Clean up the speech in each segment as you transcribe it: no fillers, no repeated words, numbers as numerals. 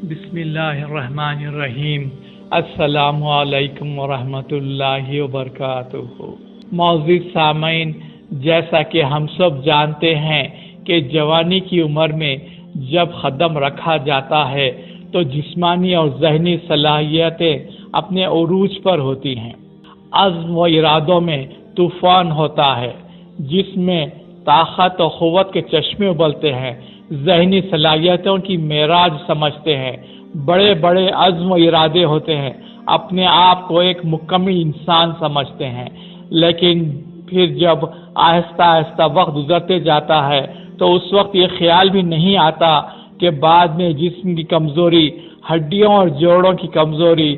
بسم اللہ الرحمن الرحیم۔ السلام علیکم ورحمۃ اللہ وبرکاتہ۔ معزز سامعین، جیسا کہ ہم سب جانتے ہیں کہ جوانی کی عمر میں جب قدم رکھا جاتا ہے تو جسمانی اور ذہنی صلاحیتیں اپنے عروج پر ہوتی ہیں۔ عزم و ارادوں میں طوفان ہوتا ہے، جس میں طاقت و قوت کے چشمے ابلتے ہیں، ذہنی صلاحیتوں کی معراج سمجھتے ہیں، بڑے بڑے عزم و ارادے ہوتے ہیں، اپنے آپ کو ایک مکمل انسان سمجھتے ہیں۔ لیکن پھر جب آہستہ آہستہ وقت گزرتے جاتا ہے تو اس وقت یہ خیال بھی نہیں آتا کہ بعد میں جسم کی کمزوری، ہڈیوں اور جوڑوں کی کمزوری،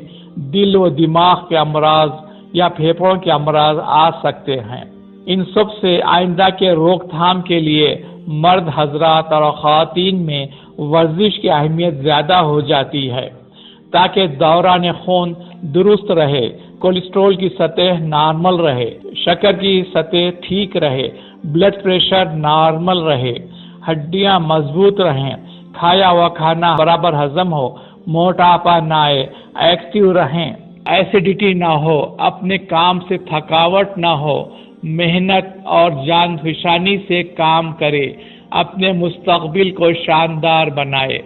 دل و دماغ کے امراض یا پھیپھڑوں کے امراض آ سکتے ہیں۔ ان سب سے آئندہ کے روک تھام کے لیے مرد حضرات اور خواتین میں ورزش کی اہمیت زیادہ ہو جاتی ہے، تاکہ دوران خون درست رہے، کولیسٹرول کی سطح نارمل رہے، شکر کی سطح ٹھیک رہے، بلڈ پریشر نارمل رہے، ہڈیاں مضبوط رہیں، کھایا ہوا کھانا برابر ہضم ہو، موٹاپا نہ آئے، ایکٹیو رہیں، ایسیڈیٹی نہ ہو، اپنے کام سے تھکاوٹ نہ ہو، محنت اور جان فشانی سے کام کرے، اپنے مستقبل کو شاندار بنائے،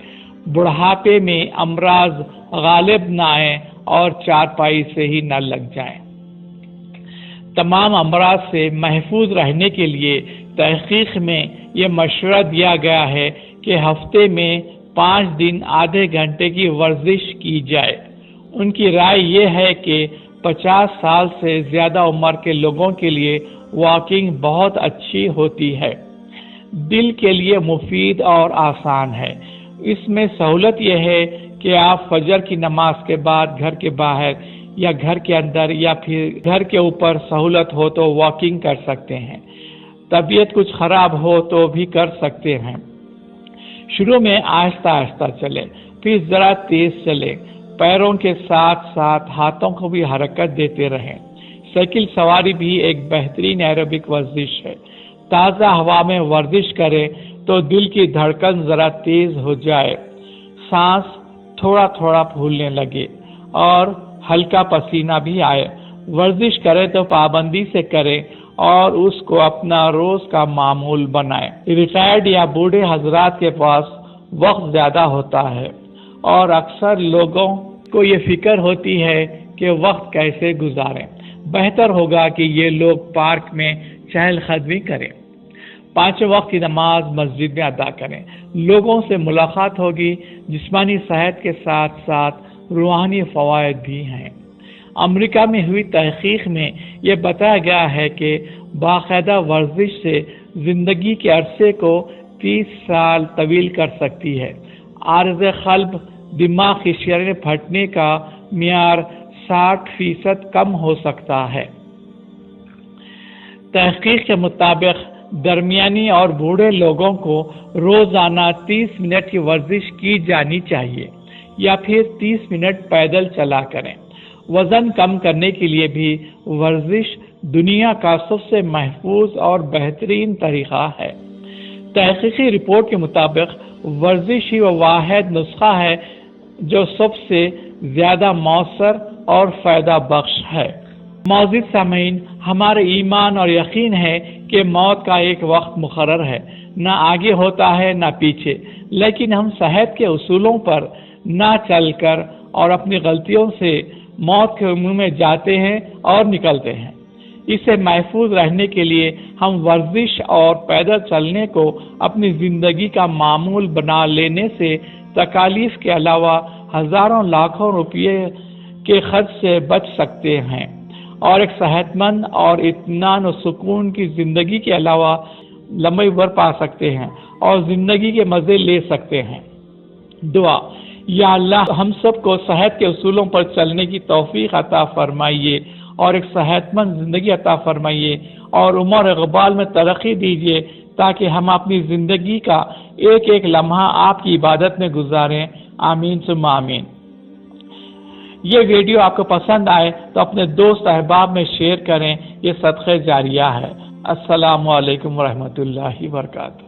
بڑھاپے میں امراض غالب نہ آئیں اور چارپائی سے ہی نہ لگ جائیں۔ تمام امراض سے محفوظ رہنے کے لیے تحقیق میں یہ مشورہ دیا گیا ہے کہ ہفتے میں 5 دن آدھے گھنٹے کی ورزش کی جائے۔ ان کی رائے یہ ہے کہ 50 سال سے زیادہ عمر کے لوگوں کے لیے واکنگ بہت اچھی ہوتی ہے، دل کے لیے مفید اور آسان ہے۔ اس میں سہولت یہ ہے کہ آپ فجر کی نماز کے بعد گھر کے باہر یا گھر کے اندر یا پھر گھر کے اوپر سہولت ہو تو واکنگ کر سکتے ہیں، طبیعت کچھ خراب ہو تو بھی کر سکتے ہیں۔ شروع میں آہستہ آہستہ چلیں، پھر ذرا تیز چلیں، پیروں کے ساتھ ساتھ ہاتھوں کو بھی حرکت دیتے رہیں۔ سائیکل سواری بھی ایک بہترین ایروبک ورزش ہے۔ تازہ ہوا میں ورزش کریں تو دل کی دھڑکن ذرا تیز ہو جائے، سانس تھوڑا تھوڑا پھولنے لگے اور ہلکا پسینہ بھی آئے۔ ورزش کریں تو پابندی سے کریں اور اس کو اپنا روز کا معمول بنائیں۔ ریٹائرڈ یا بوڑھے حضرات کے پاس وقت زیادہ ہوتا ہے اور اکثر لوگوں کو یہ فکر ہوتی ہے کہ وقت کیسے گزاریں۔ بہتر ہوگا کہ یہ لوگ پارک میں چہل قدمی کریں، 5 وقت کی نماز مسجد میں ادا کریں، لوگوں سے ملاقات ہوگی، جسمانی صحت کے ساتھ ساتھ روحانی فوائد بھی ہیں۔ امریکہ میں ہوئی تحقیق میں یہ بتایا گیا ہے کہ باقاعدہ ورزش سے زندگی کے عرصے کو 30 سال طویل کر سکتی ہے۔ عارض قلب، دماغ کی شراریں پھٹنے کا معیار 60% کم ہو سکتا ہے۔ تحقیق کے مطابق درمیانی اور بوڑھے لوگوں کو روزانہ 30 منٹ کی ورزش کی جانی چاہیے یا پھر 30 منٹ پیدل چلا کریں۔ وزن کم کرنے کے لیے بھی ورزش دنیا کا سب سے محفوظ اور بہترین طریقہ ہے۔ تحقیقی رپورٹ کے مطابق ورزش ہی وہ واحد نسخہ ہے جو سب سے زیادہ مؤثر اور فائدہ بخش ہے۔ معزز سامعین، ہمارے ایمان اور یقین ہے کہ موت کا ایک وقت مقرر ہے، نہ آگے ہوتا ہے نہ پیچھے، لیکن ہم صحت کے اصولوں پر نہ چل کر اور اپنی غلطیوں سے موت کے منہ میں جاتے ہیں اور نکلتے ہیں۔ اس سے محفوظ رہنے کے لیے ہم ورزش اور پیدل چلنے کو اپنی زندگی کا معمول بنا لینے سے تکالیف کے علاوہ ہزاروں لاکھوں روپے کے خرچ سے بچ سکتے ہیں اور ایک صحت مند اور اطمینان و سکون کی زندگی کے علاوہ لمبی عمر پا سکتے ہیں اور زندگی کے مزے لے سکتے ہیں۔ دعا: یا اللہ، ہم سب کو صحت کے اصولوں پر چلنے کی توفیق عطا فرمائیے اور ایک صحت مند زندگی عطا فرمائیے اور عمر اقبال میں ترقی دیجیے تاکہ ہم اپنی زندگی کا ایک ایک لمحہ آپ کی عبادت میں گزاریں۔ آمین ثم آمین۔ یہ ویڈیو آپ کو پسند آئے تو اپنے دوست احباب میں شیئر کریں، یہ صدقہ جاریہ ہے۔ السلام علیکم ورحمۃ اللہ وبرکاتہ۔